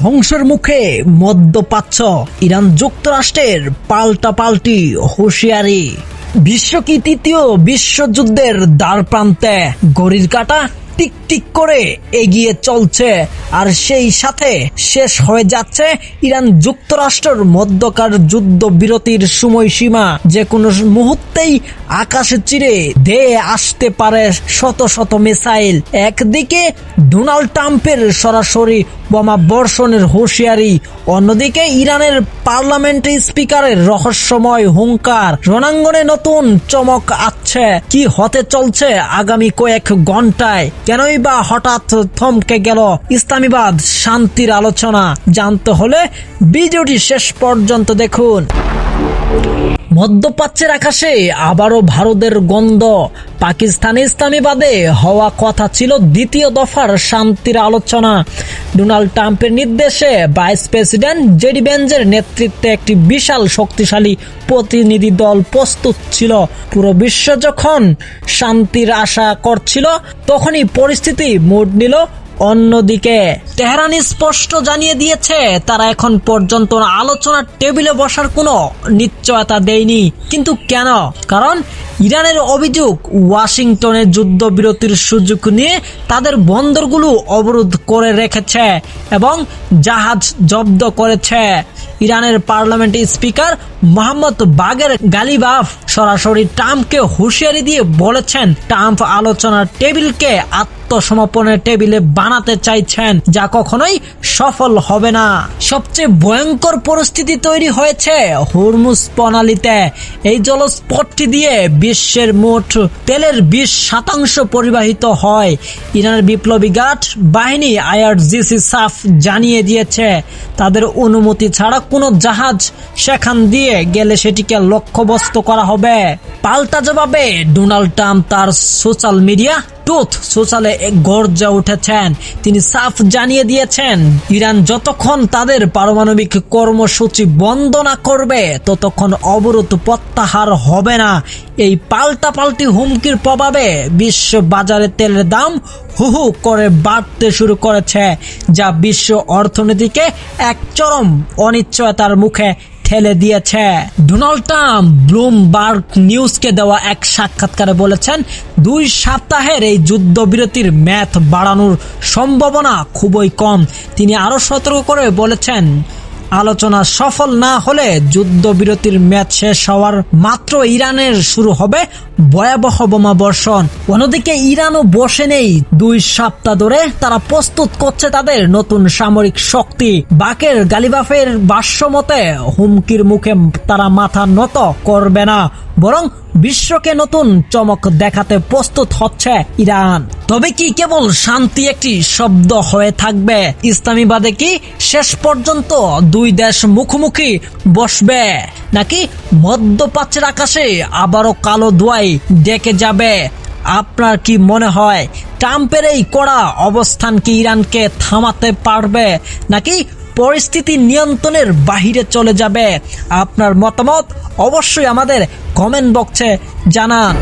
ধ্বংসের মুখে মধ্যপ্রাচ্য, ইরান যুক্তরাষ্ট্রের পাল্টাপাল্টি হুঁশিয়ারি। বিশ্ব কি তৃতীয় বিশ্বযুদ্ধের দ্বারপ্রান্তে? ঘড়ির কাঁটা টিক টিক করে এগিয়ে চলছে, আর সেই সাথে শেষ হয়ে যাচ্ছে ইরান যুক্তরাষ্ট্রের মধ্যকার যুদ্ধ বিরতির সময়সীমা। যে কোনো মুহূর্তেই আকাশে চিরে ধেয়ে আসতে পারে শত শত মিসাইল। একদিকে ডোনাল্ড ট্রাম্পের সরাসরি বোমা বর্ষণের হুঁশিয়ারি, অন্যদিকে ইরানের পার্লামেন্টের স্পিকারের রহস্যময় হুঙ্কার। রণাঙ্গনে নতুন চমক আসছে। কি হতে চলছে আগামী কয়েক ঘন্টায়? কেনই বা হঠাৎ থমকে গেল ইসলামাবাদ শান্তির আলোচনা? জানতে হলে ভিডিওটি শেষ পর্যন্ত দেখুন। মধ্যপ্রাচ্যের আকাশে আবারও ভারতের গন্ধ। পাকিস্তানে ইসলামাবাদে হওয়া কথা ছিল দ্বিতীয় দফার শান্তির আলোচনা। ডোনাল্ড ট্রাম্পের নির্দেশে ভাইস প্রেসিডেন্ট জেডি ভ্যান্সের নেতৃত্বে একটি বিশাল শক্তিশালী প্রতিনিধি দল প্রস্তুত ছিল। পুরো বিশ্ব যখন শান্তির আশা করছিল, তখনই পরিস্থিতি মোড় নিল অন্যদিকে। তেহরান স্পষ্ট জানিয়ে দিয়েছে তারা এখন পর্যন্ত আলোচনার টেবিলে বসার কোনো নিশ্চয়তা দেয়নি। কিন্তু কেন? কারণ ইরানের অভিযোগ ওয়াশিংটনের যুদ্ধবিরতির সুযোগ নিয়ে তাদের বন্দরগুলো অবরোধ করে রেখেছে এবং জাহাজ জব্দ করেছে। ইরানের পার্লামেন্টের স্পিকার মোহাম্মদ বাগের গালিবাফ সরাসরি ট্রাম্পকে হুঁশিয়ারি দিয়ে বলেছেন, ট্রাম্প আলোচনার টেবিলকে আত্মসমর্পণের টেবিলে বানাতে চাইছেন, যা কখনোই সফল হবে না। সবচেয়ে ভয়ঙ্কর পরিস্থিতি তৈরি হয়েছে হরমুজ প্রণালীতে। এই জলস্পটটি দিয়ে বিশ্বের মোট তেলের 20% পরিবাহিত হয়। ইরানের বিপ্লবী গার্ড বাহিনী আইআরজিসি সাফ জানিয়ে দিয়েছে, তাদের অনুমতি ছাড়া কোনো জাহাজ সেখান দিয়ে গেলে সেটিকে লক্ষ্যবস্তু করা হবে। পাল্টা জবাবে ডোনাল্ড ট্রাম্প তার সোশ্যাল মিডিয়া ট্রুথ সোশ্যালে গর্জে উঠেছেন। তিনি সাফ জানিয়ে দিয়েছেন, ইরান যতক্ষণ তাদের পারমাণবিক কর্মসূচি বন্ধ না করবে, ততক্ষণ অবরোধ প্রত্যাহার হবে না। এই পাল্টাপাল্টি হুমকির প্রভাবে বিশ্ব বাজারে তেলের দাম হু হু করে বাড়তে শুরু করেছে, যা বিশ্ব অর্থনীতিকে এক চরম অনিশ্চয়তার মুখে ঠেলে দিয়েছে। ডোনাল্ড ট্রাম্প ব্লুমবার্গ নিউজকে দেওয়া এক সাক্ষাৎকারে বলেছেন, 2 সপ্তাহের এই যুদ্ধবিরতির মেয়াদ বাড়ানোর সম্ভাবনা খুবই কম। তিনি আরো সতর্ক করে বলেছেন, আলোচনা সফল না হলে যুদ্ধবিরতির মেয়াদ শেষ হওয়ার মাত্র ইরানের শুরু হবে ভয়াবহ বোমা বর্ষণ। অন্যদিকে ইরানও বসে নেই। 2 সপ্তাহ ধরে তারা প্রস্তুত করছে তাদের নতুন সামরিক শক্তি। বাকের গালিবাফের ভাষ্যমতে হুমকির মুখে তারা মাথা নত করবে না, বরং বিশ্বকে নতুন চমক দেখাতে প্রস্তুত হচ্ছে ইরান। তবে কি কেবল শান্তি একটি শব্দ হয়ে থাকবে? ইসলামাবাদে কি শেষ পর্যন্ত 2 দেশ মুখোমুখি বসবে, নাকি মধ্যপ্রাচ্যের আকাশে আবারও কালো ধোঁয়ায় ডেকে যাবে? আপনার কি মনে হয় ট্রাম্পের এই কড়া অবস্থান কি ইরানকে থামাতে পারবে, নাকি পরিস্থিতি নিয়ন্ত্রণের বাহিরে চলে যাবে? আপনার মতামত অবশ্যই আমাদের কমেন্ট বক্সে জানান।